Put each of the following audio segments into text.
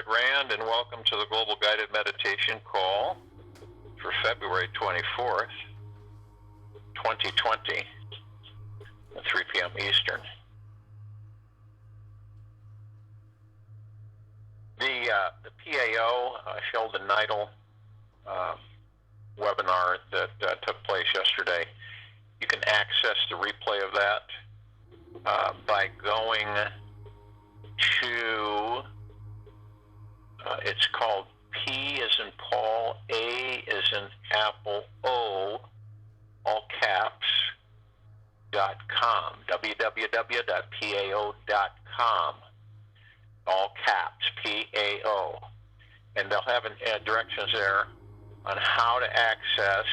Fred Rand, and welcome to the Global Guided Meditation Call for February 24th, 2020, at 3 p.m. Eastern. The PAO, Sheldon Neidl webinar that took place yesterday, you can access the replay of that by going to, it's called P as in Paul, A as in Apple, O, all caps, .com, www.pao.com, all caps, P-A-O. And they'll have directions there on how to access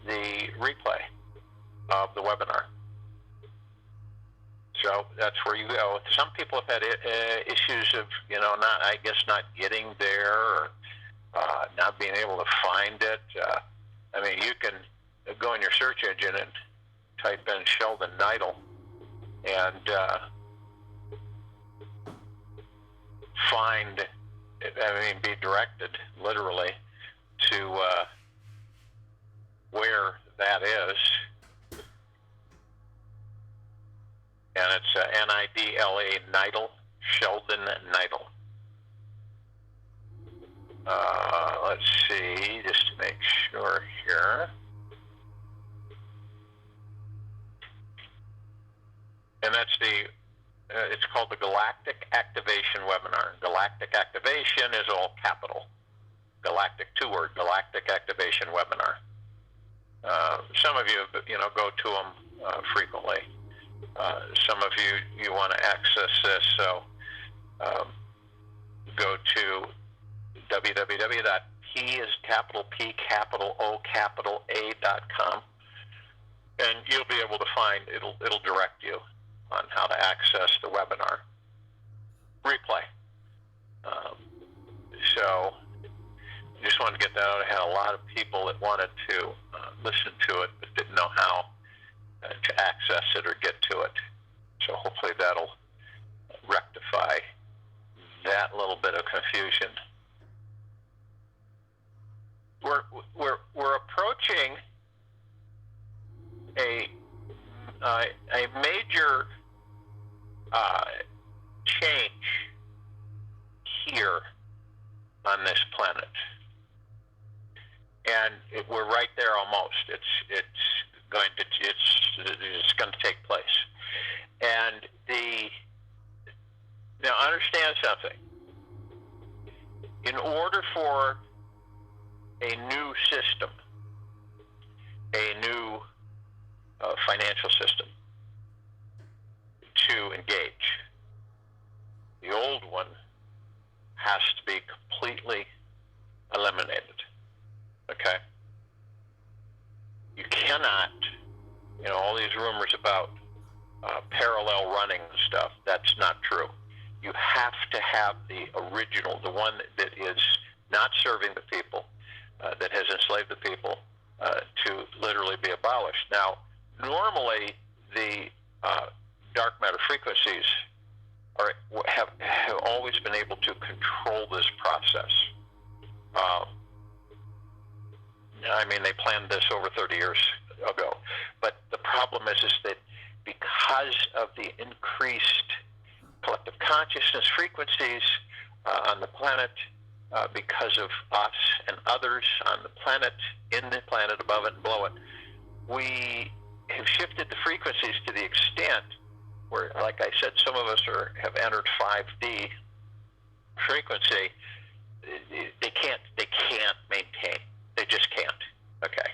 the replay of the webinar. So that's where you go. Some people have had issues of, not getting there or not being able to find it. You can go in your search engine and type in Sheldon Neidl and be directed literally to where that is. And it's N-I-D-L-A, Neidl, Sheldon Neidl. Let's see, just to make sure here. And that's it's called the Galactic Activation Webinar. Galactic Activation is all capital. Galactic, two-word, Galactic Activation Webinar. Some of you, go to them frequently. Some of you want to access this, so go to www.p is capital P, capital O, capital A.com, and you'll be able to find, it'll direct you on how to access the webinar replay. So just wanted to get that out. I had a lot of people that wanted to listen to it but didn't know how to access it or get to it. So hopefully that'll rectify that little bit of confusion. We're approaching a major change here on this planet, and we're right there almost. It's going to take place, and now understand something. In order for a new system, a new financial system to engage, the old one has to be completely eliminated. Okay? You cannot, all these rumors about parallel running and stuff, that's not true. You have to have the original, the one that is not serving the people, that has enslaved the people, to literally be abolished. Now, normally the dark matter frequencies have always been able to control this process. They planned this over 30 years ago. But the problem is that because of the increased collective consciousness frequencies on the planet, because of us and others on the planet, in the planet, above it and below it, we have shifted the frequencies to the extent where, like I said, some of us have entered 5D frequency. They can't maintain. They just can't. Okay.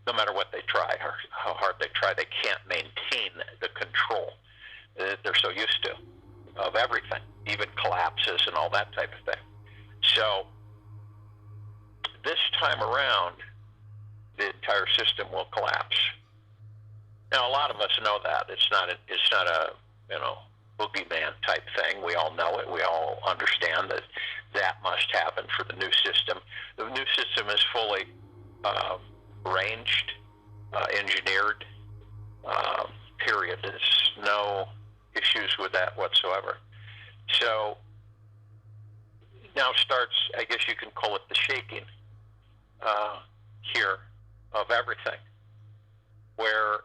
No matter what they try, or how hard they try, they can't maintain the control that they're so used to of everything, even collapses and all that type of thing. So this time around, the entire system will collapse. Now, a lot of us know that it's not a boogeyman type thing. We all know it. We all understand that must happen for the new system. The new system is fully arranged, engineered. Period. There's no issues with that whatsoever. So now starts, I guess you can call it the shaking here of everything, where,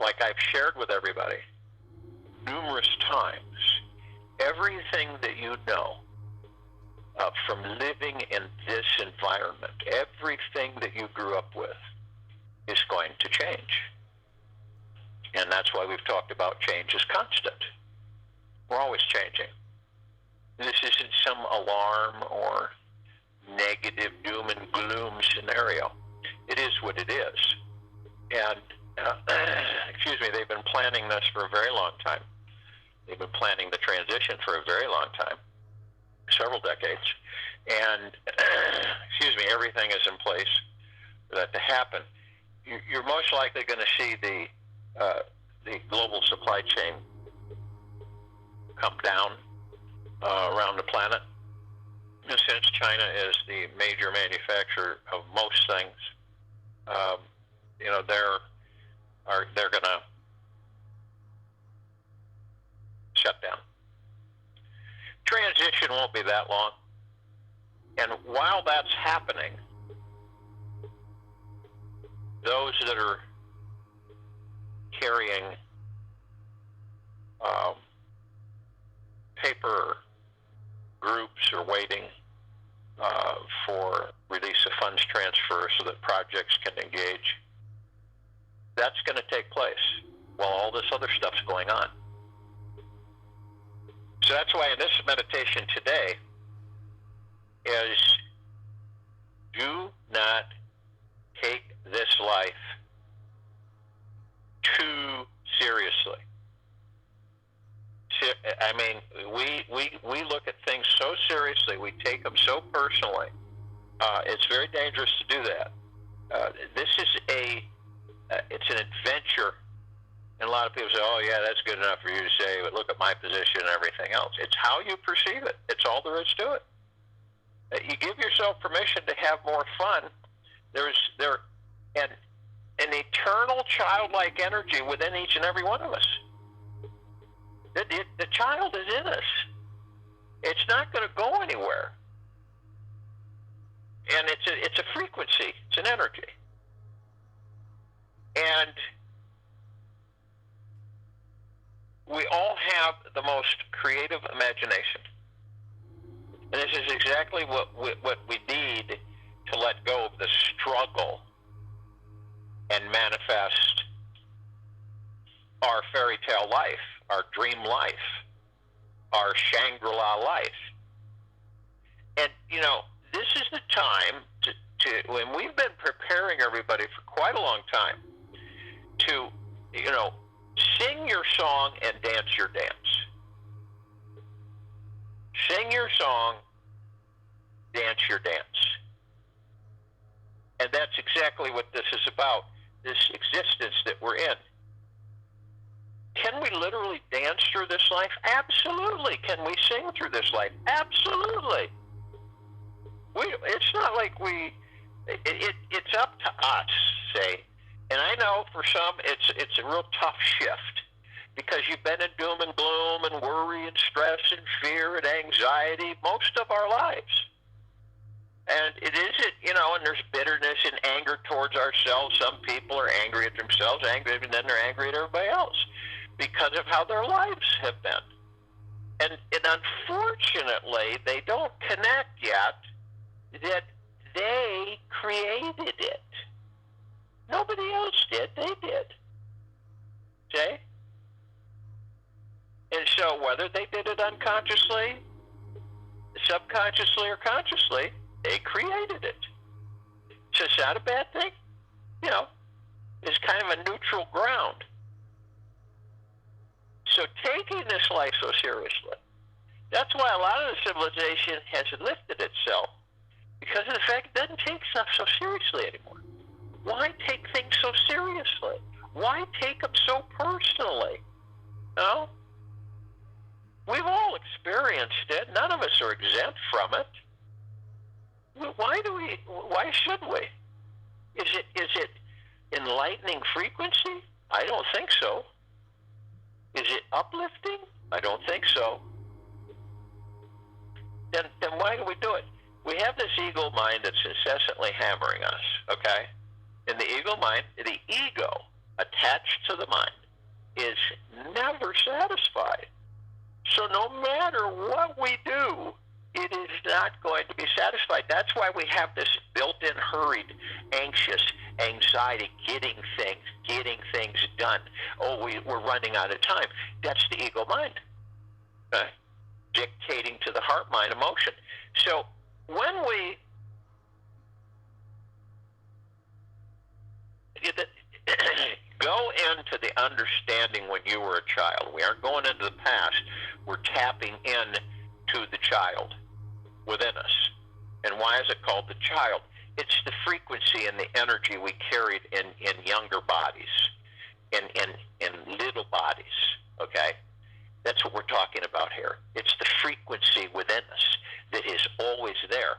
like I've shared with everybody numerous times, everything that you know from living in this environment, everything that you grew up with is going to change. And that's why we've talked about change is constant. We're always changing. This isn't some alarm or negative doom and gloom scenario. It is what it is. And, excuse me, they've been planning this for a very long time. They've been planning the transition for a very long time, several decades. And, excuse me, everything is in place for that to happen. You're most likely going to see the global supply chain come down around the planet. And since China is the major manufacturer of most things, they're going to shut down. Transition won't be that long. And while that's happening, those that are carrying paper groups are waiting for release of funds transfer so that projects can engage. That's going to take place while all this other stuff's going on. So that's why in this meditation today is do not take this life too seriously. I mean, we look at things so seriously, we take them so personally. It's very dangerous to do that. This is it's an adventure, and a lot of people say, "Oh, yeah, that's good enough for you to say." But look at my position and everything else. It's how you perceive it. It's all there is to it. You give yourself permission to have more fun. There's an eternal childlike energy within each and every one of us. The child is in us. It's not going to go anywhere. And it's a frequency. It's an energy. And we all have the most creative imagination. And this is exactly what we need to let go of the struggle and manifest our fairy tale life, our dream life, our Shangri-La life. And, this is the time to when we've been preparing everybody for quite a long time to, sing your song and dance your dance. Sing your song, dance your dance. And that's exactly what this is about, this existence that we're in. Can we literally dance through this life? Absolutely. Can we sing through this life? Absolutely. It's not like it's up to us, say. And I know for some it's a real tough shift because you've been in doom and gloom and worry and stress and fear and anxiety most of our lives. And it isn't, and there's bitterness and anger towards ourselves. Some people are angry at themselves, and then they're angry at everybody else because of how their lives have been. And unfortunately, they don't connect yet that they created it. Nobody else did. They did. Okay? And so whether they did it unconsciously, subconsciously, or consciously, they created it. So it's not a bad thing. It's kind of a neutral ground. So taking this life so seriously, that's why a lot of the civilization has lifted itself, because of the fact it doesn't take stuff so seriously anymore. Why take things so seriously? Why take them so personally? No? We've all experienced it. None of us are exempt from it. Why should we? Is it enlightening frequency? I don't think so. Is it uplifting? I don't think so. then why do we do it? We have this ego mind that's incessantly hammering us, okay? And the ego mind, the ego attached to the mind, is never satisfied. So no matter what we do, it is not going to be satisfied. That's why we have this built-in hurried, anxious anxiety, getting things done. Oh, we're running out of time. That's the ego mind, okay? Dictating to the heart-mind emotion. So when we go into the understanding when you were a child, we aren't going into the past, we're tapping in to the child within us. And why is it called the child? It's the frequency and the energy we carried in younger bodies, in little bodies, okay? That's what we're talking about here. It's the frequency within us that is always there,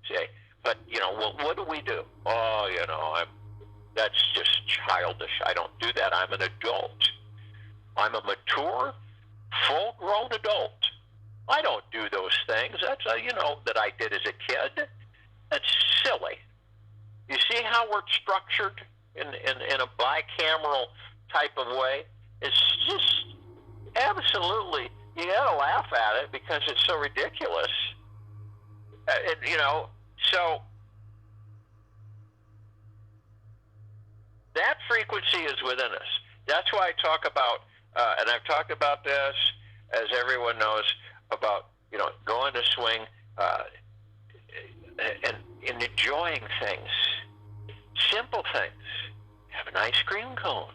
see? But, well, what do we do? Oh, that's just childish. I don't do that. I'm an adult. I'm a mature, full-grown adult. I don't do those things. That's, that I did as a kid. That's silly. You see how we're structured in a bicameral type of way? It's just absolutely, you gotta laugh at it because it's so ridiculous. So that frequency is within us. That's why I talk about, and I've talked about this, as everyone knows, about, going to swing and enjoying things, simple things. Have an ice cream cone.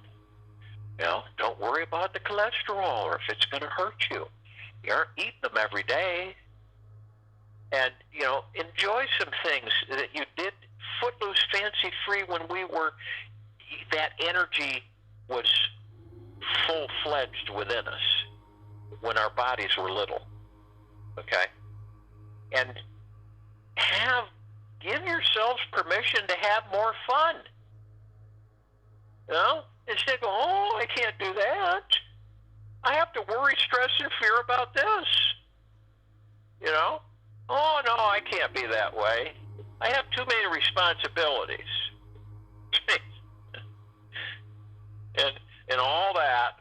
Don't worry about the cholesterol or if it's going to hurt you. You aren't eating them every day. And, enjoy some things that you did footloose, fancy-free when that energy was full-fledged within us, when our bodies were little, okay? And give yourselves permission to have more fun, Instead of going, oh, I can't do that. I have to worry, stress, and fear about this. Oh, no, I can't be that way. I have too many responsibilities. and all that,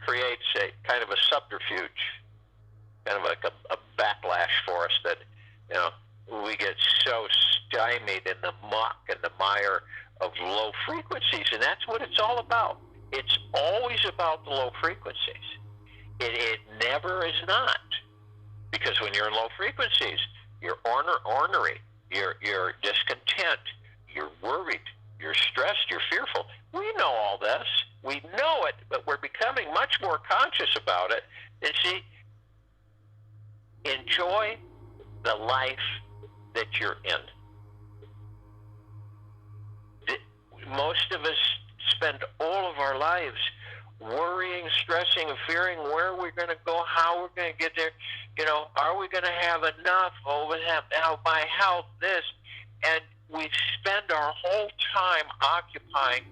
creates a kind of a subterfuge, kind of like a backlash for us that, we get so stymied in the muck and the mire of low frequencies, and that's what it's all about. It's always about the low frequencies. It never is not, because when you're in low frequencies, you're ornery, you're discontent, you're worried, you're stressed, you're fearful. We know all this. We know it, but we're becoming much more conscious about it. And see, enjoy the life that you're in. Most of us spend all of our lives worrying, stressing, and fearing where we're going to go, how we're going to get there. Are we going to have enough? Oh, we have now my health, this. And we spend our whole time occupying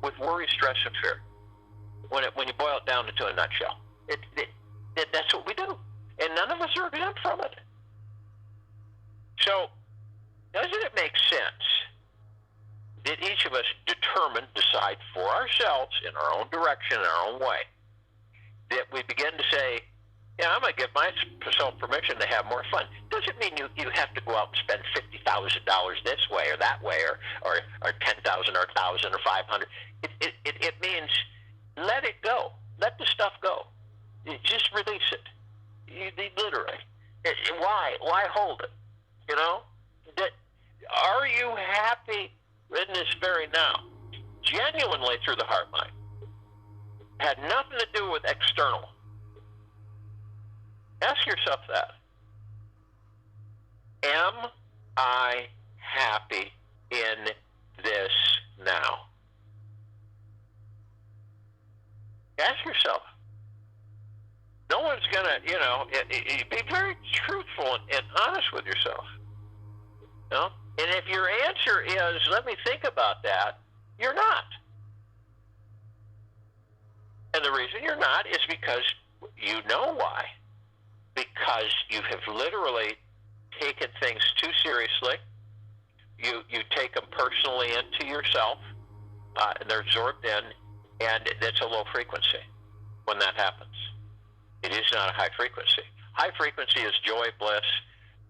with worry, stress, and fear. When you boil it down into a nutshell, that's what we do. And none of us are exempt from it. So, doesn't it make sense that each of us decide for ourselves in our own direction, in our own way, that we begin to say, yeah, I'm going to give myself permission to have more fun. Doesn't mean you have to go out and spend $50,000 this way or that way, or 10,000 or 1,000 or 500. It means let it go. Let the stuff go. You just release it. Literally. Why hold it? Are you happy in this very now? Genuinely through the heart mind. Had nothing to do with external. Ask yourself that. Am I happy in this now? Ask yourself. No one's going to, be very truthful and honest with yourself. And if your answer is, let me think about that, you're not. And the reason you're not is because you know why. because you have literally taken things too seriously. You take them personally into yourself, and they're absorbed in, and it's a low frequency when that happens. It is not a high frequency. High frequency is joy, bliss,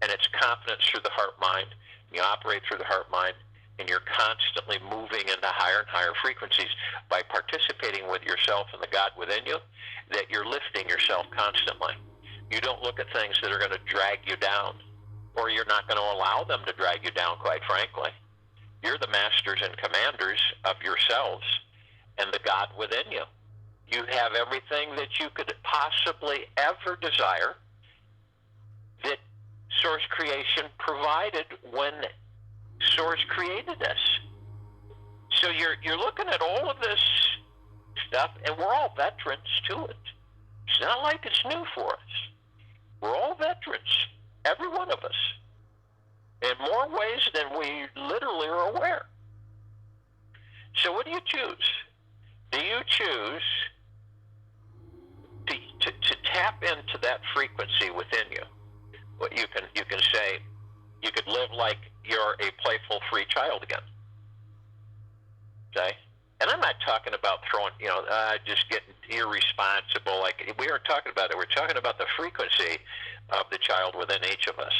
and it's confidence through the heart-mind. You operate through the heart-mind, and you're constantly moving into higher and higher frequencies by participating with yourself and the God within you, that you're lifting yourself constantly. You don't look at things that are going to drag you down, or you're not going to allow them to drag you down, quite frankly. You're the masters and commanders of yourselves and the God within you. You have everything that you could possibly ever desire that Source creation provided when Source created us. So you're looking at all of this stuff, and we're all veterans to it. It's not like it's new for us. We're all veterans, every one of us, in more ways than we literally are aware. So what do you choose? Do you choose to tap into that frequency within you? What you can say, you could live like you're a playful, free child again. Okay? And I'm not talking about throwing, just getting irresponsible. Like, we aren't talking about it. We're talking about the frequency of the child within each of us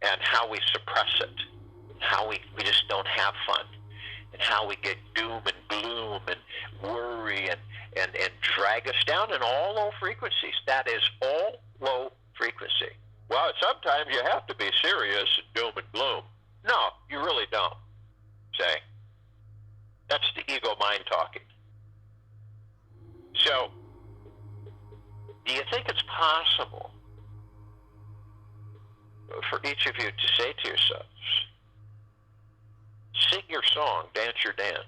and how we suppress it, how we just don't have fun, and how we get doom and gloom and worry and drag us down in all low frequencies. That is all low frequency. Well, sometimes you have to be serious and doom and gloom. No, you really don't. Say, that's the ego mind talking. So, do you think it's possible for each of you to say to yourselves, sing your song, dance your dance,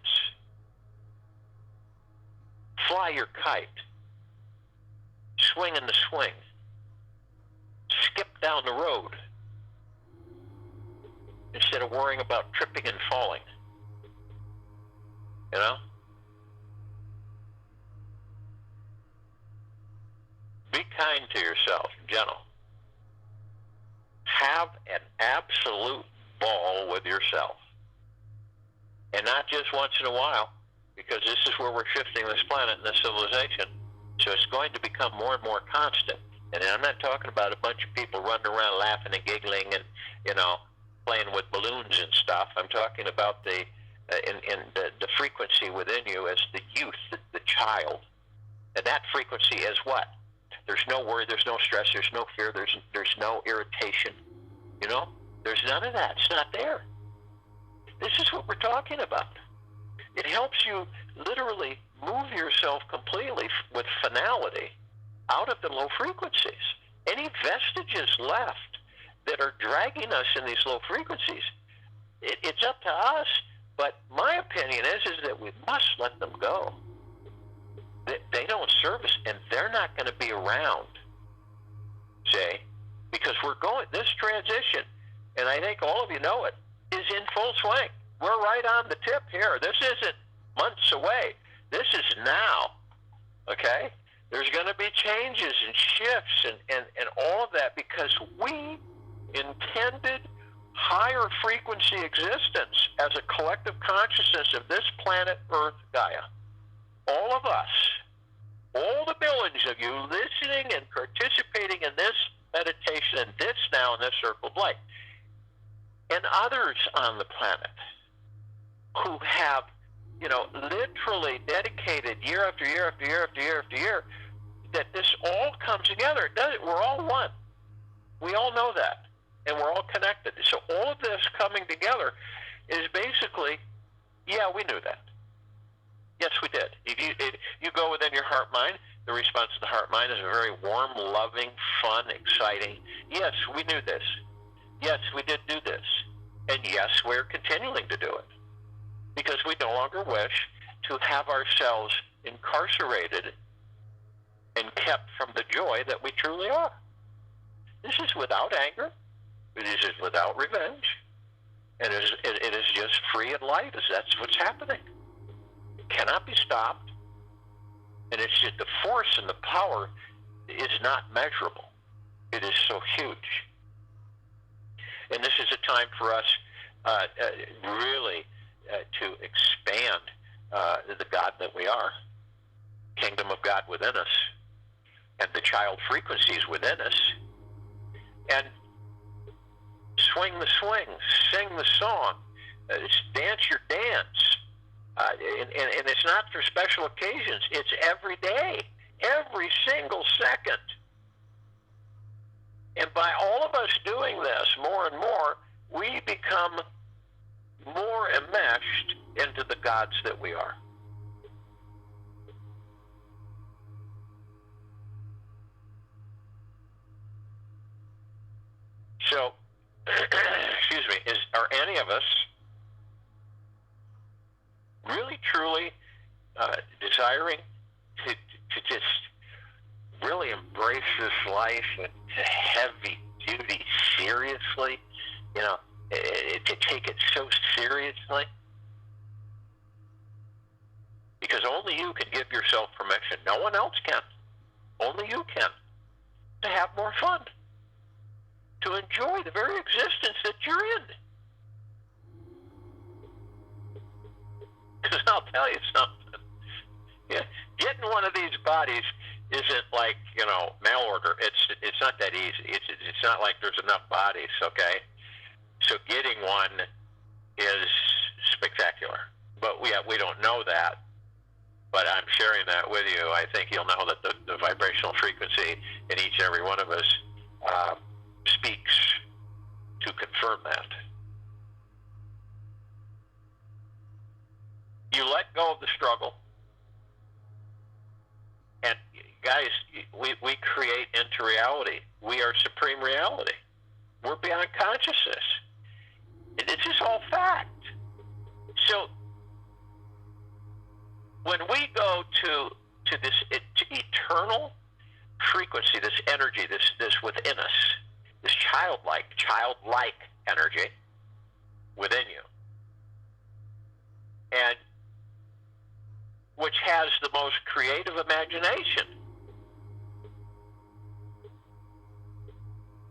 fly your kite, swing in the swing, skip down the road, instead of worrying about tripping and falling? You know? Be kind to yourself, gentle. Have an absolute ball with yourself. And not just once in a while, because this is where we're shifting this planet and this civilization. So it's going to become more and more constant. And I'm not talking about a bunch of people running around laughing and giggling and, playing with balloons and stuff. I'm talking about the frequency within you as the youth, the child. And that frequency is what? There's no worry, there's no stress, there's no fear, there's no irritation. There's none of that. It's not there. This is what we're talking about. It helps you literally move yourself completely with finality out of the low frequencies. Any vestiges left that are dragging us in these low frequencies, it's up to us. But my opinion is that we must let them go. They don't serve us, and they're not going to be around, say, because we're going, this transition, and I think all of you know it, is in full swing. We're right on the tip here. This isn't months away. This is now, okay? There's going to be changes and shifts and all of that because we intended higher frequency existence as a collective consciousness of this planet Earth Gaia. All of us, all the billions of you listening and participating in this meditation and this now in this circle of light, and others on the planet who have, literally dedicated year after year after year after year after year, that this all comes together. It does. We're all one. We all know that. And we're all connected. So all of this coming together is basically, yeah, we knew that. Yes, we did. If you go within your heart mind, the response to the heart mind is a very warm, loving, fun, exciting. Yes, we knew this. Yes, we did do this. And yes, we're continuing to do it. Because we no longer wish to have ourselves incarcerated and kept from the joy that we truly are. This is without anger. It is without revenge. And it is just free and light. That's what's happening. It cannot be stopped. And it's just the force and the power is not measurable. It is so huge. And this is a time for us really to expand the God that we are, kingdom of God within us, and the child frequencies within us, and swing the swing, sing the song, dance your dance. And it's not for special occasions. It's every day, every single second. And by all of us doing this more and more, we become more enmeshed into the gods that we are. So, excuse me, are any of us really, truly desiring to just really embrace this life and to heavy duty seriously, to take it so seriously? Because only you can give yourself permission. No one else can. Only you can. To have more fun. To enjoy the very existence that you're in. Because I'll tell you something. Yeah, getting one of these bodies isn't like, mail order. It's not that easy. It's not like there's enough bodies, okay? So getting one is spectacular. But we don't know that. But I'm sharing that with you. I think you'll know that the vibrational frequency in each and every one of us speaks to confirm that. You let go of the struggle. And guys, we create into reality. We are supreme reality. We're beyond consciousness. And this is all fact. So when we go to this eternal frequency, this energy, this within us, this childlike energy within you, and which has the most creative imagination.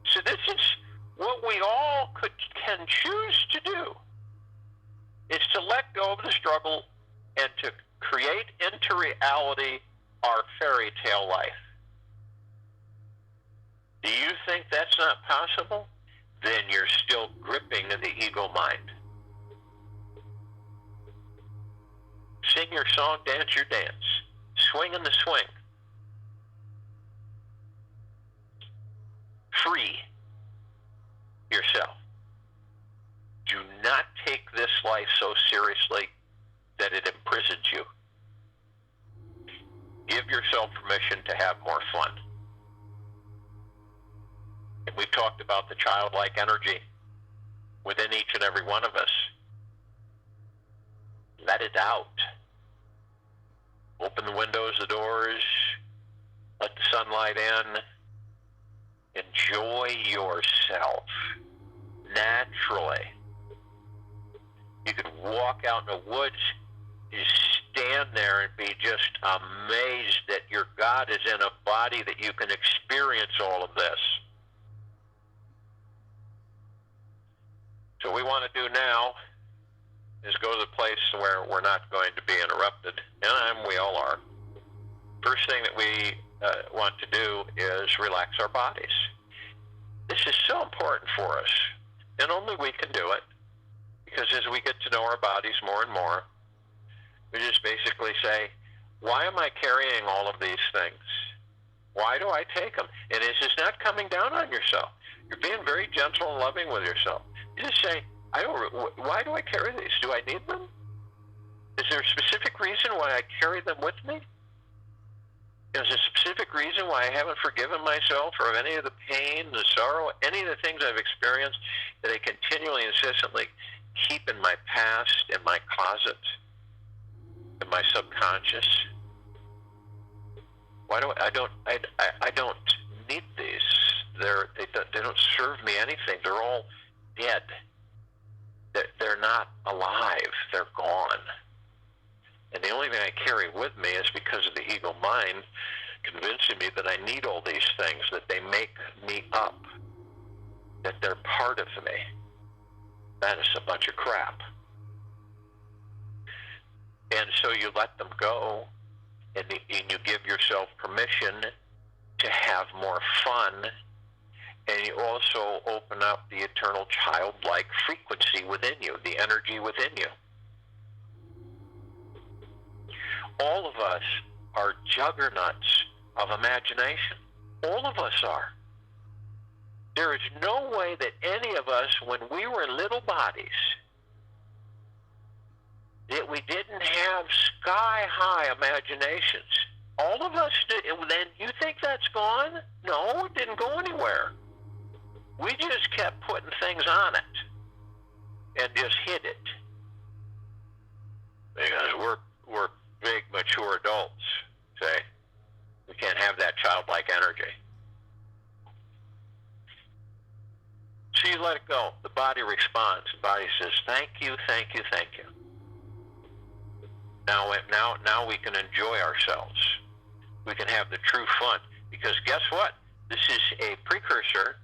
So this is what we all can choose to do, is to let go of the struggle and to create into reality our fairy tale life. Do you think that's not possible? Then you're still gripping the ego mind. Sing your song, dance your dance. Swing in the swing. Free yourself. Do not take this life so seriously that it imprisons you. Give yourself permission to have more fun. And we've talked about the childlike energy within each and every one of us. Let it out. Open the windows, the doors, let the sunlight in. Enjoy yourself naturally. You can walk out in the woods, you stand there and be just amazed that your God is in a body that you can experience all of this. So what we want to do now is go to the place where we're not going to be interrupted, and we all are. First thing that we want to do is relax our bodies. This is so important for us, and only we can do it, because as we get to know our bodies more and more, we just basically say, why am I carrying all of these things? Why do I take them? And it's just not coming down on yourself. You're being very gentle and loving with yourself. You just say, why do I carry these? Do I need them? Is there a specific reason why I carry them with me? Is there a specific reason why I haven't forgiven myself for any of the pain, the sorrow, any of the things I've experienced that I continually, insistently keep in my past, in my closet, in my subconscious? Why do I don't need these. They don't serve me anything. They're all dead. They're not alive. They're gone. And the only thing I carry with me is because of the ego mind convincing me that I need all these things, that they make me up, that they're part of me. That is a bunch of crap. And so you let them go, and you give yourself permission to have more fun, and you also open up the eternal childlike frequency within you, the energy within you. All of us are juggernauts of imagination. All of us are. There is no way that any of us, when we were in little bodies, that we didn't have sky-high imaginations. All of us did. Then you think that's gone? No, it didn't go anywhere. We just kept putting things on it and just hid it. Because we're big, mature adults, say. We can't have that childlike energy. So you let it go. The body responds. The body says, thank you, thank you, thank you. Now we can enjoy ourselves. We can have the true fun. Because guess what? This is a precursor.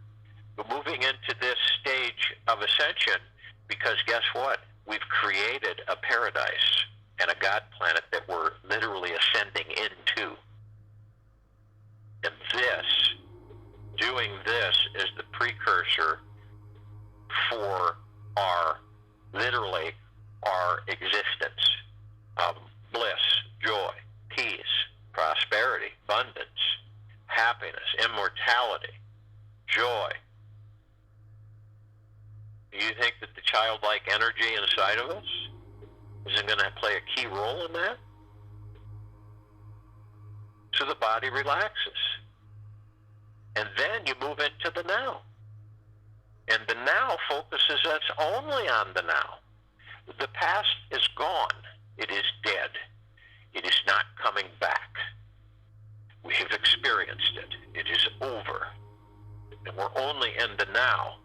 We're moving into this stage of ascension because guess what? We've created a paradise and a God planet that we're literally ascending into. And doing this is the precursor for literally our existence of bliss, joy, peace, prosperity, abundance, happiness, immortality, joy. Do you think that the childlike energy inside of us isn't going to play a key role in that? So the body relaxes. And then you move into the now. And the now focuses us only on the now. The past is gone. It is dead. It is not coming back. We have experienced it. It is over. And we're only in the now.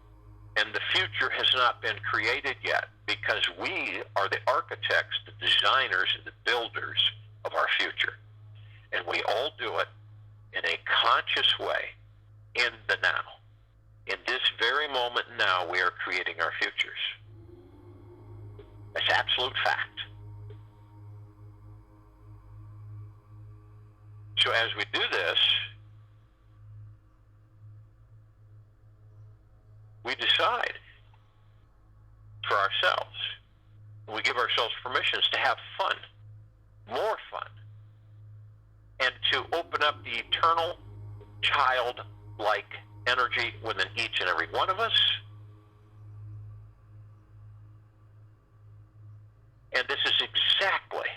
And the future has not been created yet because we are the architects, the designers, and the builders of our future. And we all do it in a conscious way in the now. In this very moment now, we are creating our futures. That's absolute fact. So as we do this, we decide for ourselves. We give ourselves permissions to have fun, more fun, and to open up the eternal childlike energy within each and every one of us. And this is exactly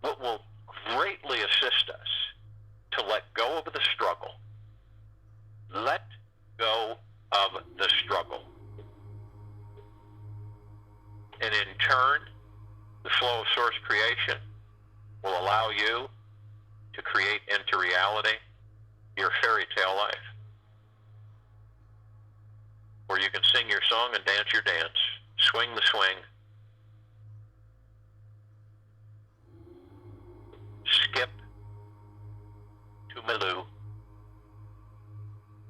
what will greatly assist us to let go of the struggle. Let go of the struggle. And in turn, the flow of source creation will allow you to create into reality your fairy tale life, where you can sing your song and dance your dance, swing the swing, skip to Milou,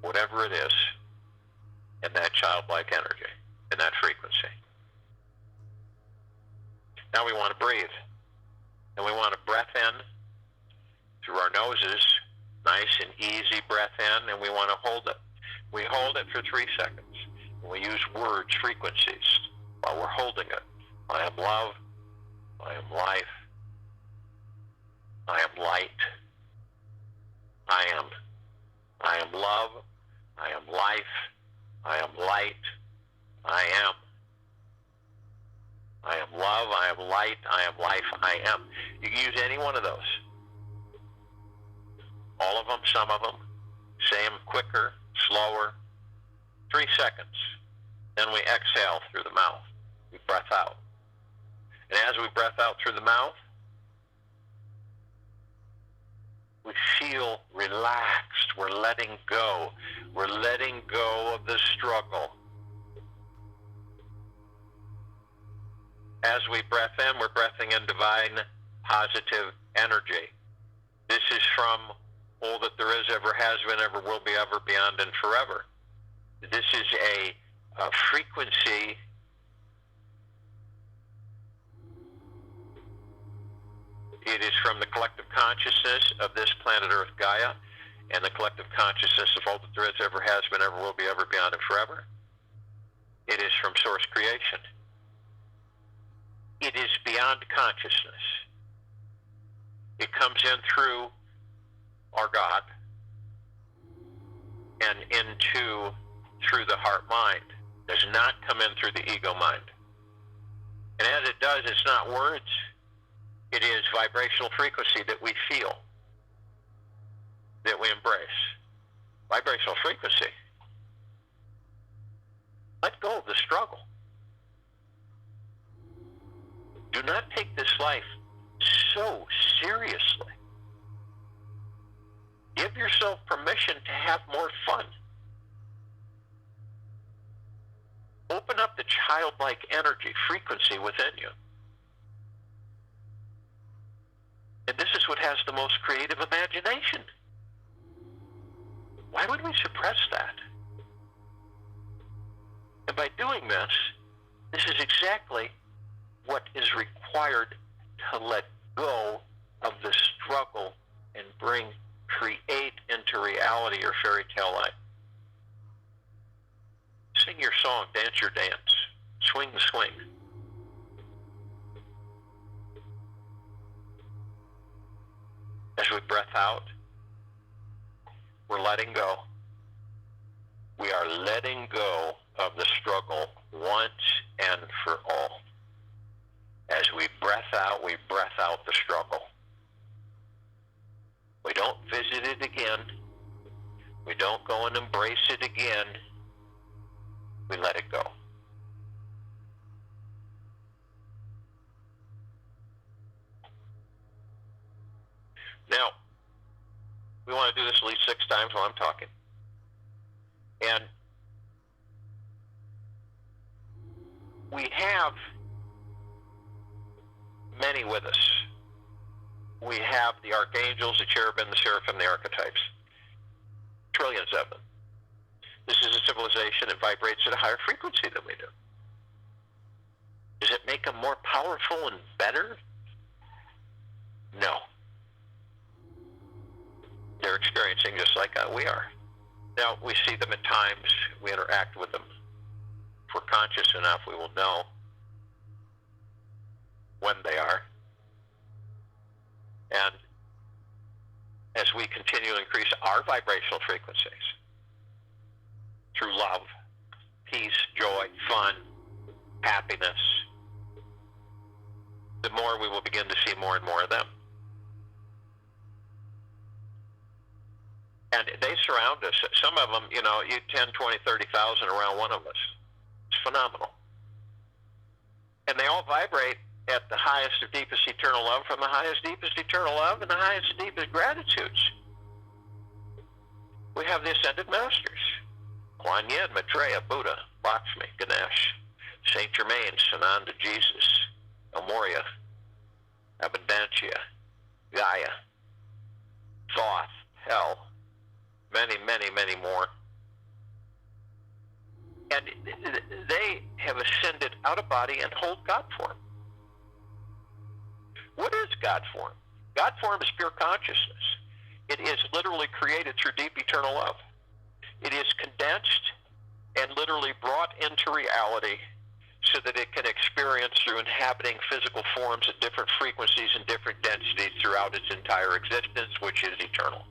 whatever it is, in that childlike energy, in that frequency. Now we want to breathe. And we want to breath in through our noses, nice and easy breath in, and we want to hold it. We hold it for 3 seconds. And we use words, frequencies, while we're holding it. I am love. I am life. I am light. I am love. I am life. I am light. I am. I am love, I am light, I am life, I am. You can use any one of those. All of them, some of them. Say them quicker, slower. 3 seconds. Then we exhale through the mouth. We breath out. And as we breath out through the mouth, we feel relaxed. We're letting go. We're letting go of the struggle. As we breath in, we're breathing in divine, positive energy. is from all that there is, ever has been, ever will be, ever, beyond, and forever. This is a frequency It is from the collective consciousness of this planet Earth, Gaia, and the collective consciousness of all that there is, ever has been, ever will be, ever, beyond, and forever. It is from source creation. It is beyond consciousness. It comes in through our God and through the heart mind. It does not come in through the ego mind. And as it does, it's not words. It is vibrational frequency that we feel, that we embrace. Vibrational frequency. Let go of the struggle. Do not take this life so seriously. Give yourself permission to have more fun. Open up the childlike energy, frequency within you. And this is what has the most creative imagination. Why would we suppress that? And by doing this, this is exactly what is required to let go of the struggle and create into reality your fairy tale life. Sing your song, dance your dance, swing the swing. As we breath out, we're letting go. We are letting go of the struggle once and for all. As we breath out the struggle. We don't visit it again. We don't go and embrace it again. We let it go. Now, we want to do this at least 6 times while I'm talking. And we have many with us. We have the archangels, the cherubim, the seraphim, the archetypes. Trillions of them. This is a civilization that vibrates at a higher frequency than we do. Does it make them more powerful and better? No. They're experiencing just like we are. Now, we see them at times. We interact with them. If we're conscious enough, we will know when they are. And as we continue to increase our vibrational frequencies through love, peace, joy, fun, happiness, the more we will begin to see more and more of them. And they surround us. Some of them, you 10, 20, 30,000 around one of us. It's phenomenal. And they all vibrate at the highest of deepest eternal love from the highest deepest eternal love and the highest and deepest gratitudes. We have the Ascended Masters. Kuan Yin, Maitreya, Buddha, Lakshmi, Ganesh, Saint Germain, Sananda, Jesus, Amoria, Abundantia, Gaia, Thoth, Hell, many, many, many more. And they have ascended out of body and hold God form. What is God form? God form is pure consciousness. It is literally created through deep eternal love. It is condensed and literally brought into reality so that it can experience through inhabiting physical forms at different frequencies and different densities throughout its entire existence, which is eternal.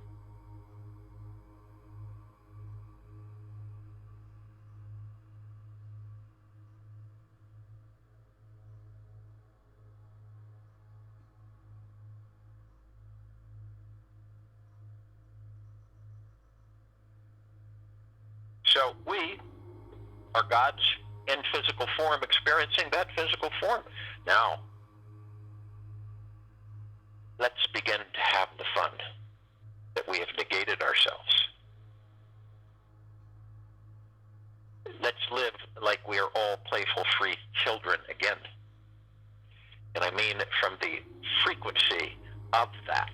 So we are God's in physical form, experiencing that physical form. Now, let's begin to have the fun that we have negated ourselves. Let's live like we are all playful, free children again. And I mean from the frequency of that.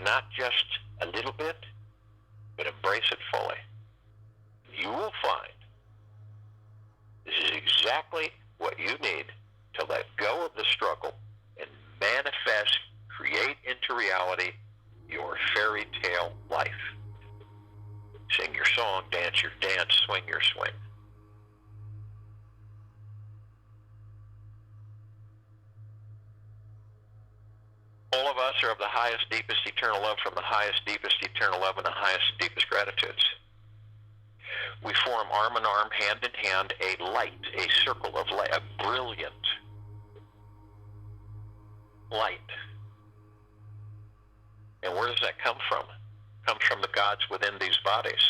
not just a little bit, but embrace it fully. You will find this is exactly what you need to let go of the struggle and manifest, create into reality your fairy tale life. Sing your song, dance your dance, swing your swing. All of us are of the highest, deepest, eternal love from the highest, deepest, eternal love and the highest, deepest gratitudes. We form arm in arm, hand in hand, a light, a circle of light, a brilliant light. And where does that come from? It comes from the gods within these bodies.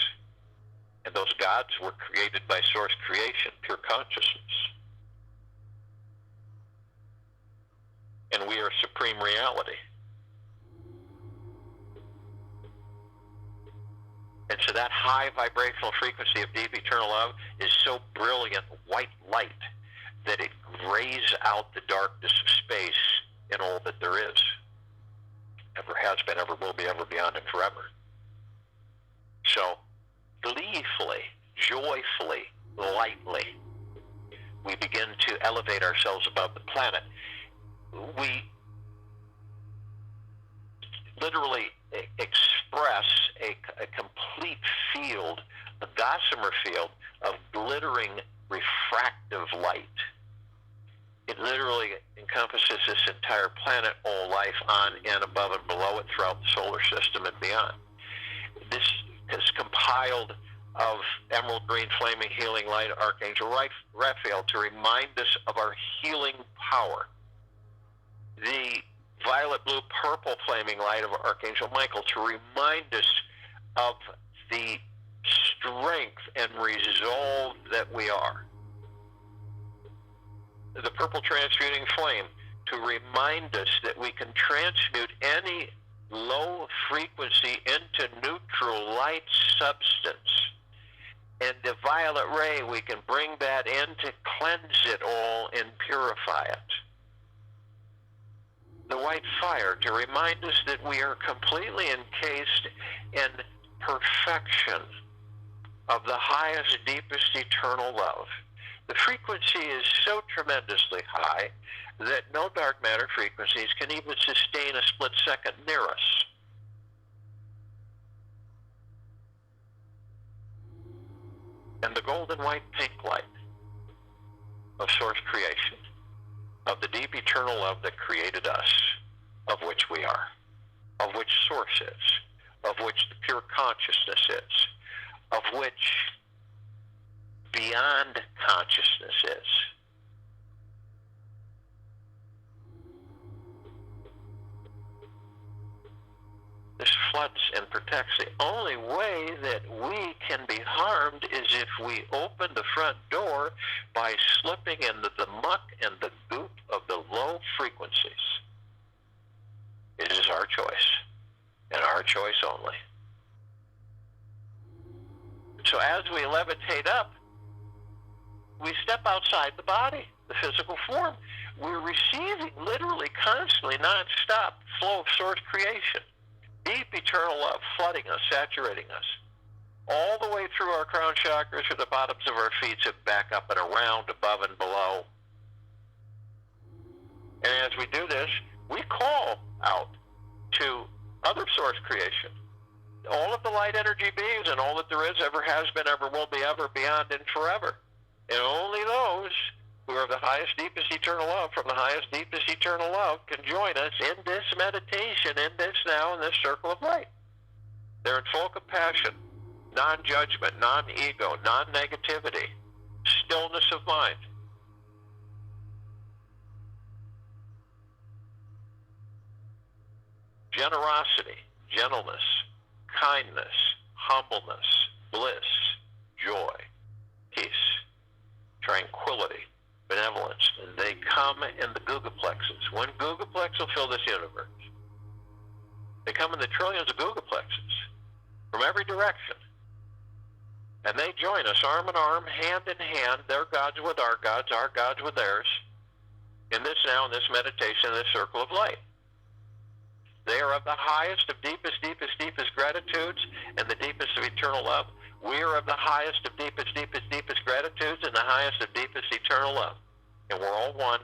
And those gods were created by source creation, pure consciousness. And we are supreme reality. And so that high vibrational frequency of deep eternal love is so brilliant, white light, that it grays out the darkness of space in all that there is. Ever has been, ever will be, ever beyond, and forever. So, gleefully, joyfully, lightly, we begin to elevate ourselves above the planet. We literally express a complete field, a gossamer field of glittering refractive light. It literally encompasses this entire planet, all life on and above and below it throughout the solar system and beyond. This is compiled of emerald green flaming healing light Archangel Raphael to remind us of our healing power. The violet blue purple flaming light of Archangel Michael to remind us of the strength and resolve that we are. The purple transmuting flame to remind us that we can transmute any low frequency into neutral light substance. And the violet ray, we can bring that in to cleanse it all and purify it. The white fire to remind us that we are completely encased in perfection of the highest, deepest, eternal love. The frequency is so tremendously high that no dark matter frequencies can even sustain a split second near us. And the golden white pink light of source creation, of the deep eternal love that created us, of which we are, of which source is, of which the pure consciousness is, of which beyond consciousness is. This floods and protects. The only way that we can be harmed is if we open the front door by slipping into the muck and the goop of the low frequencies. It is our choice, and our choice only. So as we levitate up, we step outside the body, the physical form. We're receiving literally constantly, non-stop flow of source creation. Deep eternal love flooding us, saturating us, all the way through our crown chakras, through the bottoms of our feet, to back up and around, above and below. And as we do this, we call out to other source creation. All of the light energy beings and all that there is, ever has been, ever will be, ever, beyond, and forever. And only those who are of the highest, deepest, eternal love, from the highest, deepest, eternal love, can join us in this meditation, in this now, in this circle of light. They're in full compassion, non-judgment, non-ego, non-negativity, stillness of mind. Generosity, gentleness, kindness, humbleness, bliss, joy, peace, tranquility, benevolence. And they come in the googleplexes. One googleplex will fill this universe. They come in the trillions of googleplexes from every direction. And they join us arm in arm, hand in hand, their gods with our gods with theirs, in this now, in this meditation, in this circle of light. They are of the highest of deepest, deepest, deepest gratitudes and the deepest of eternal love. We are of the highest of deepest, deepest, deepest gratitudes and the highest of deepest eternal love. And we're all one,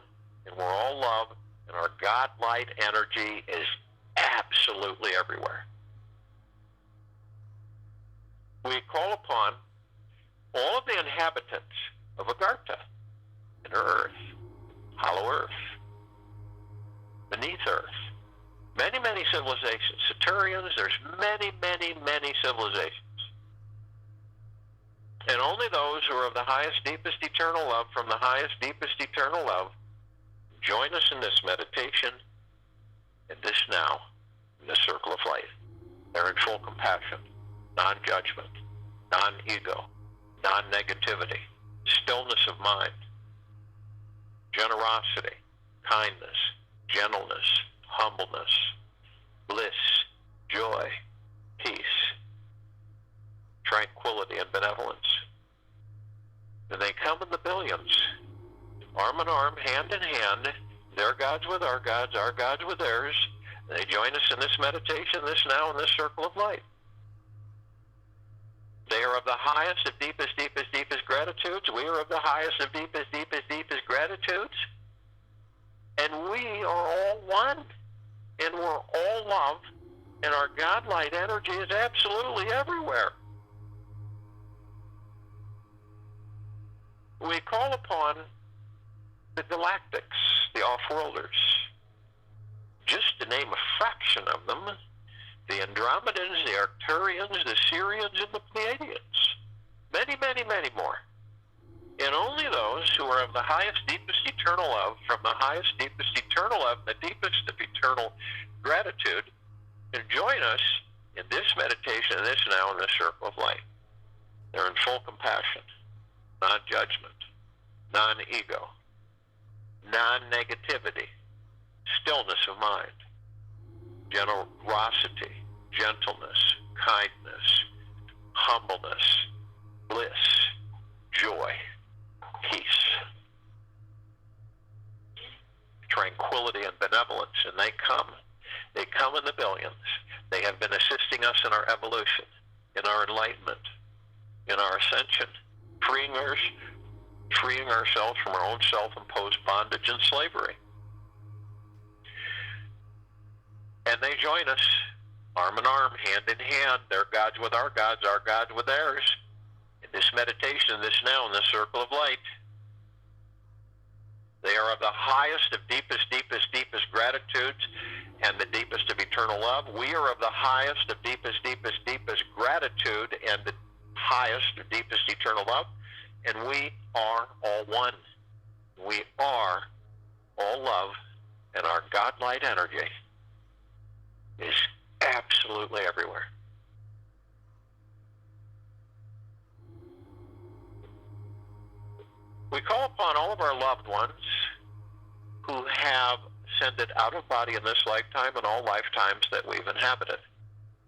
and we're all love, and our God light energy is absolutely everywhere. We call upon all of the inhabitants of Agartha, inner earth, hollow earth, beneath earth, many, many civilizations, Saturnians, there's many, many, many civilizations. And only those who are of the highest, deepest, eternal love from the highest, deepest, eternal love join us in this meditation, in this now, in this circle of light. They're in full compassion, non-judgment, non-ego, non-negativity, stillness of mind, generosity, kindness, gentleness, humbleness, bliss, joy, peace, tranquility, and benevolence. And they come in the billions, arm in arm, hand in hand, their gods with our gods with theirs. And they join us in this meditation, this now, in this circle of light. They are of the highest of deepest, deepest, deepest gratitudes. We are of the highest of deepest, deepest, deepest gratitudes. And we are all one. And we're all love. And our God light energy is absolutely everywhere. We call upon the galactics, the off-worlders. Just to name a fraction of them, the Andromedans, the Arcturians, the Sirians, and the Pleiadians. Many, many, many more. And only those who are of the highest, deepest, eternal love, from the highest, deepest, eternal love, the deepest of eternal gratitude, can join us in this meditation, in this now, in this circle of light. They're in full compassion, non-judgment, non-ego, non-negativity, stillness of mind, generosity, gentleness, kindness, humbleness, bliss, joy, peace, tranquility, and benevolence. And they come in the billions. They have been assisting us in our evolution, in our enlightenment, in our ascension, freeing ourselves from our own self-imposed bondage and slavery. And they join us, arm in arm, hand in hand, their gods with our gods with theirs, in this meditation, this now, in this circle of light. They are of the highest of deepest, deepest, deepest gratitudes and the deepest of eternal love. We are of the highest of deepest, deepest, deepest gratitude and the highest of deepest eternal love. And we are all one. We are all love, and our God light energy is absolutely everywhere. We call upon all of our loved ones who have ascended out of body in this lifetime and all lifetimes that we've inhabited.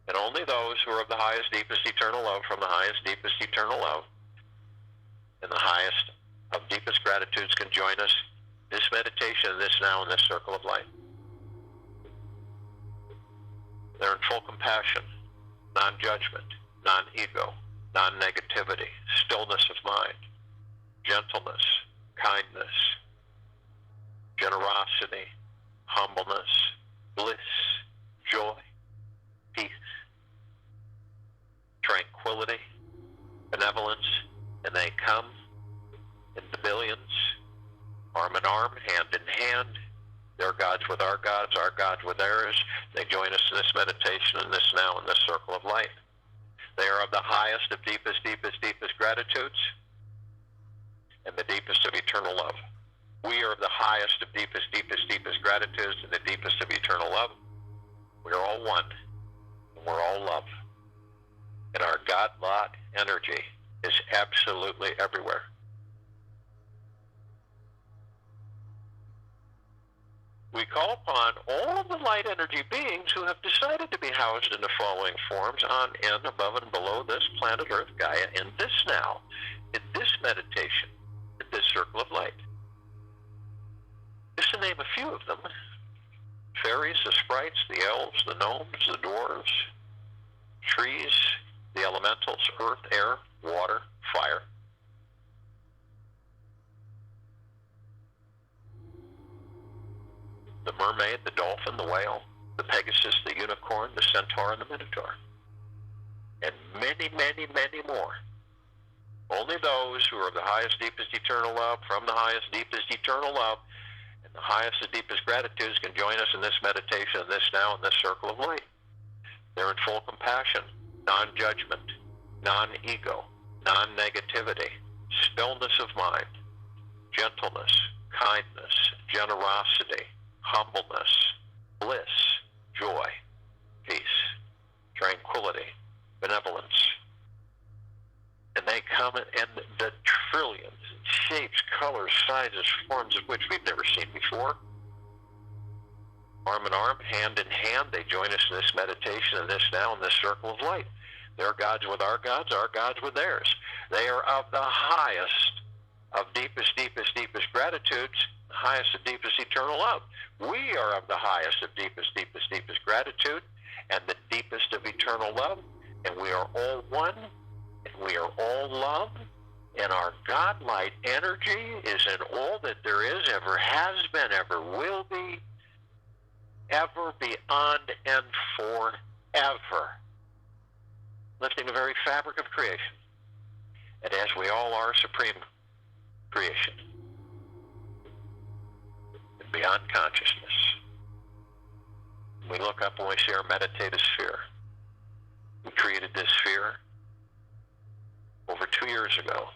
And only those who are of the highest, deepest, eternal love from the highest, deepest, eternal love and the highest of deepest gratitudes can join us this meditation, this now, in this circle of light. They're in full compassion, non-judgment, non-ego, non-negativity, stillness of mind, gentleness, kindness, generosity, humbleness, bliss, joy, peace, tranquility, benevolence, and they come in the billions, arm in arm, hand in hand, their gods with our gods with theirs. They join us in this meditation, in this now, in this circle of light. They are of the highest of deepest, deepest, deepest gratitudes and the deepest of eternal love. We are of the highest of deepest, deepest, deepest gratitudes and the deepest of eternal love. We are all one, and we're all love. And our God-light energy is absolutely everywhere. We call upon all of the light energy beings who have decided to be housed in the following forms on, in, above, and below this planet Earth, Gaia, in this now, in this meditation, in this circle of light. Just to name a few of them: fairies, the sprites, the elves, the gnomes, the dwarves, trees, the elementals, earth, air, water, fire. The mermaid, the dolphin, the whale, the Pegasus, the unicorn, the centaur, and the minotaur. And many, many, many more. Only those who are of the highest, deepest, eternal love, from the highest, deepest, eternal love, and the highest and deepest gratitudes can join us in this meditation, in this now, in this circle of light. They're in full compassion, non-judgment, non-ego, non-negativity, stillness of mind, gentleness, kindness, generosity, humbleness, bliss, joy, peace, tranquility, benevolence. And they come in the trillions, shapes, colors, sizes, forms of which we've never seen before. Arm in arm, hand in hand, they join us in this meditation, in this now, in this circle of light. Their gods with our gods with theirs. They are of the highest, of deepest, deepest, deepest gratitudes, the highest and deepest eternal love. We are of the highest of deepest, deepest, deepest gratitude, and the deepest of eternal love, and we are all one, and we are all love, and our God light energy is in all that there is, ever has been, ever will be, ever, beyond, and forever. Lifting the very fabric of creation. And as we all are supreme creation. And beyond consciousness. We look up and we see our meditative sphere. We created this sphere over 2 years ago.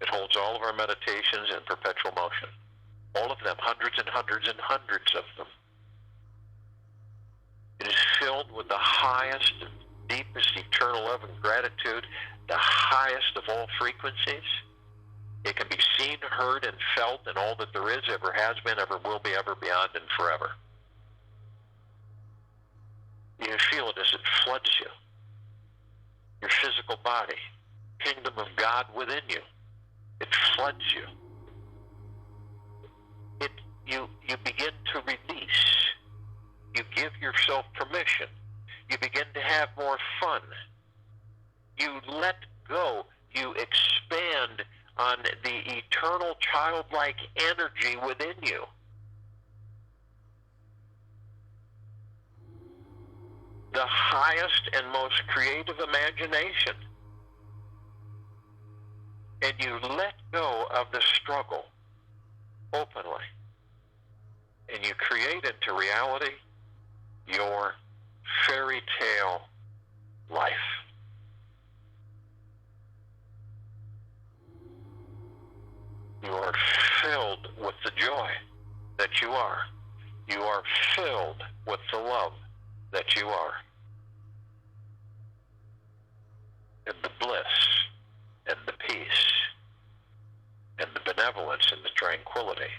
It holds all of our meditations in perpetual motion. All of them, hundreds and hundreds and hundreds of them. It is filled with the highest and deepest eternal love and gratitude, the highest of all frequencies. It can be seen, heard, and felt in all that there is, ever has been, ever will be, ever beyond, and forever. You feel it as it floods you. Your physical body, kingdom of God within you. It floods you. You begin to release. You give yourself permission. You begin to have more fun. You let go. You expand on the eternal childlike energy within you. The highest and most creative imagination. And you let go of the struggle openly. And you create into reality your fairy tale life. You are filled with the joy that you are. You are filled with the love that you are. And the bliss and the peace and the benevolence and the tranquility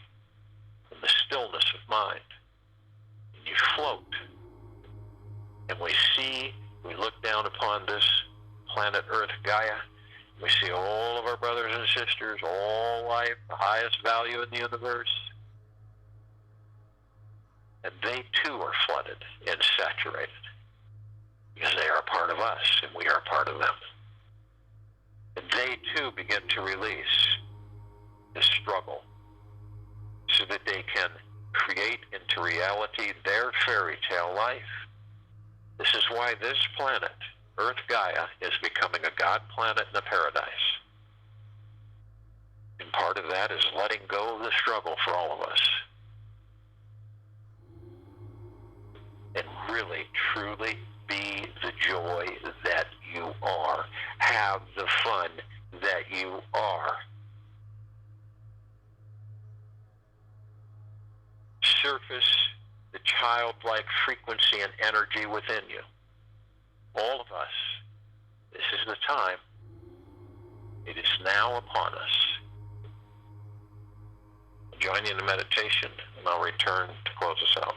and the stillness of mind. And you float. And we look down upon this planet Earth, Gaia. We see all of our brothers and sisters, all life, the highest value in the universe. And they too are flooded and saturated. Because they are a part of us and we are a part of them. And they too begin to release this struggle so that they can create into reality their fairy tale life. This is why this planet, Earth Gaia, is becoming a God planet and a paradise. And part of that is letting go of the struggle for all of us. And really, truly be the joy that you are. Have the fun that you are. Surface the childlike frequency and energy within you. All of us. This is the time. It is now upon us. Join you in the meditation, and I'll return to close us out.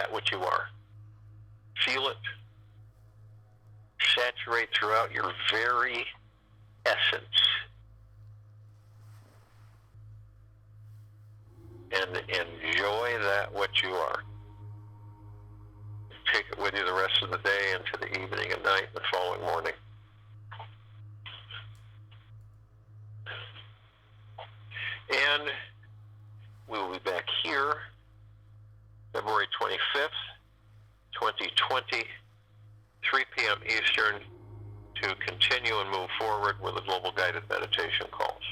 that which you are. Feel it. Saturate throughout your very essence. And enjoy that which you are. Take it with you the rest of the day into the evening and night and the following morning. And we will be back here February 25th, 2020, 3 p.m. Eastern, to continue and move forward with the Global Guided Meditation calls.